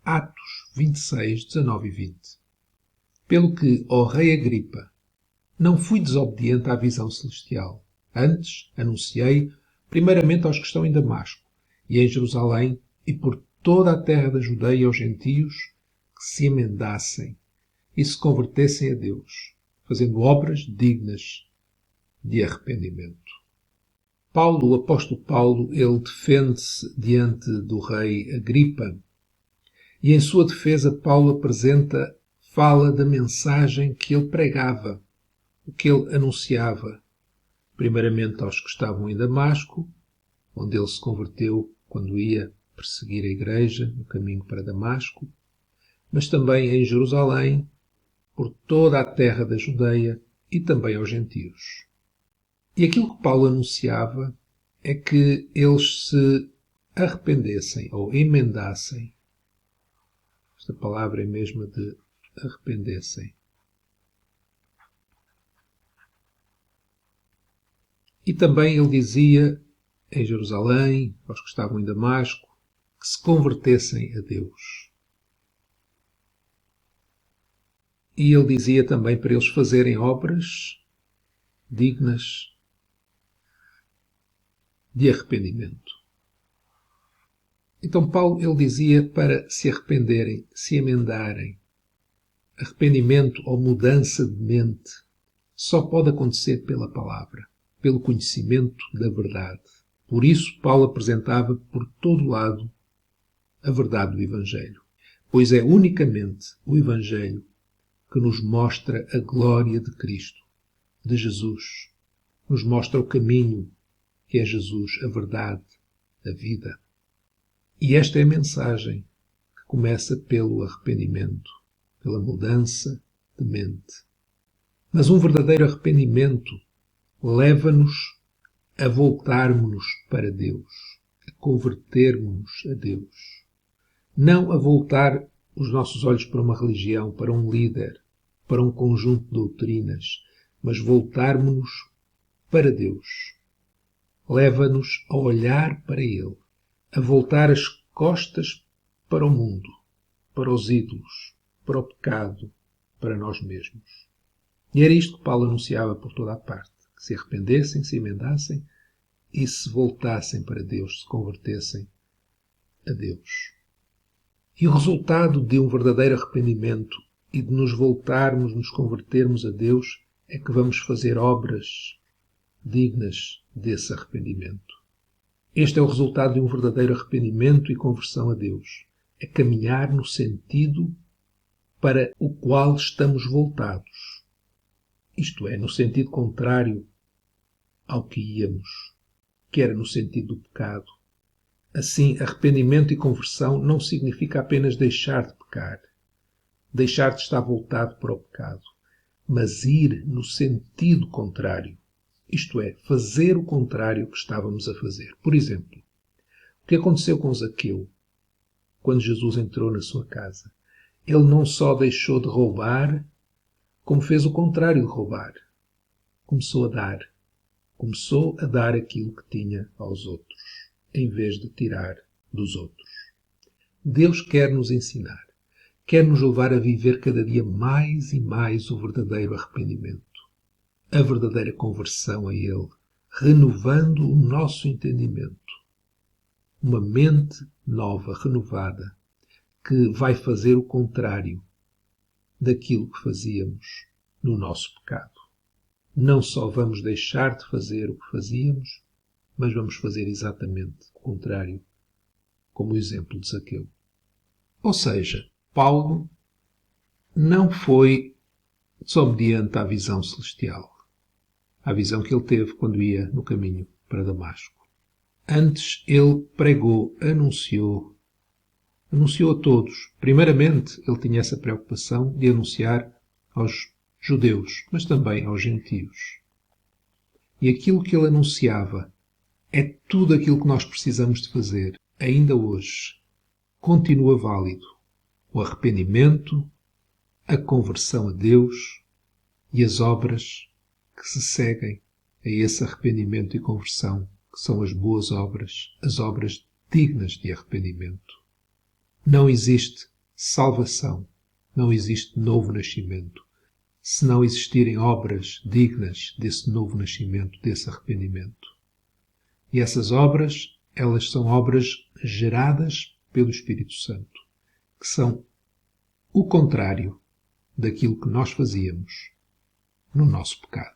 Atos 26, 19 e 20. Pelo que, ó rei Agripa, não fui desobediente à visão celestial. Antes, anunciei, primeiramente aos que estão em Damasco, e em Jerusalém, e por toda a terra da Judeia aos gentios, que se emendassem e se convertessem a Deus, fazendo obras dignas de arrependimento. O apóstolo Paulo, ele defende-se diante do rei Agripa, e em sua defesa Paulo fala da mensagem que ele pregava, o que ele anunciava, primeiramente aos que estavam em Damasco, onde ele se converteu quando ia perseguir a igreja no caminho para Damasco, mas também em Jerusalém, por toda a terra da Judeia e também aos gentios. E aquilo que Paulo anunciava é que eles se arrependessem ou emendassem. Esta palavra é mesmo de arrependessem. E também ele dizia em Jerusalém, aos que estavam em Damasco, que se convertessem a Deus. E ele dizia também para eles fazerem obras dignas de arrependimento. Então Paulo ele dizia para se arrependerem, se emendarem. Arrependimento ou mudança de mente só pode acontecer pela palavra, pelo conhecimento da verdade. Por isso Paulo apresentava por todo lado a verdade do Evangelho, pois é unicamente o Evangelho que nos mostra a glória de Cristo, de Jesus, nos mostra o caminho que é Jesus, a verdade, a vida. E esta é a mensagem que começa pelo arrependimento, pela mudança de mente. Mas um verdadeiro arrependimento leva-nos a voltarmos-nos para Deus, a convertermos-nos a Deus. Não a voltar os nossos olhos para uma religião, para um líder, para um conjunto de doutrinas, mas voltarmos-nos para Deus. Leva-nos a olhar para Ele, a voltar as costas para o mundo, para os ídolos, para o pecado, para nós mesmos. E era isto que Paulo anunciava por toda a parte, que se arrependessem, se emendassem e se voltassem para Deus, se convertessem a Deus. E o resultado de um verdadeiro arrependimento e de nos voltarmos, nos convertermos a Deus, é que vamos fazer obras dignas desse arrependimento. Este é o resultado de um verdadeiro arrependimento e conversão a Deus. É caminhar no sentido para o qual estamos voltados. Isto é, no sentido contrário ao que íamos, que era no sentido do pecado. Assim, arrependimento e conversão não significa apenas deixar de pecar, deixar de estar voltado para o pecado, mas ir no sentido contrário. Isto é, fazer o contrário que estávamos a fazer. Por exemplo, o que aconteceu com Zaqueu quando Jesus entrou na sua casa? Ele não só deixou de roubar, como fez o contrário de roubar. Começou a dar. Começou a dar aquilo que tinha aos outros, em vez de tirar dos outros. Deus quer nos ensinar, quer nos levar a viver cada dia mais e mais o verdadeiro arrependimento, a verdadeira conversão a Ele, renovando o nosso entendimento. Uma mente nova, renovada, que vai fazer o contrário daquilo que fazíamos no nosso pecado. Não só vamos deixar de fazer o que fazíamos, mas vamos fazer exatamente o contrário, como o exemplo de Zaqueu. Ou seja, Paulo não foi desobediente à visão celestial, à visão que ele teve quando ia no caminho para Damasco. Antes, ele pregou, anunciou a todos. Primeiramente, ele tinha essa preocupação de anunciar aos judeus, mas também aos gentios. E aquilo que ele anunciava é tudo aquilo que nós precisamos de fazer, ainda hoje. Continua válido o arrependimento, a conversão a Deus e as obras que se seguem a esse arrependimento e conversão, que são as boas obras, as obras dignas de arrependimento. Não existe salvação, não existe novo nascimento, se não existirem obras dignas desse novo nascimento, desse arrependimento. E essas obras, elas são obras geradas pelo Espírito Santo, que são o contrário daquilo que nós fazíamos no nosso pecado.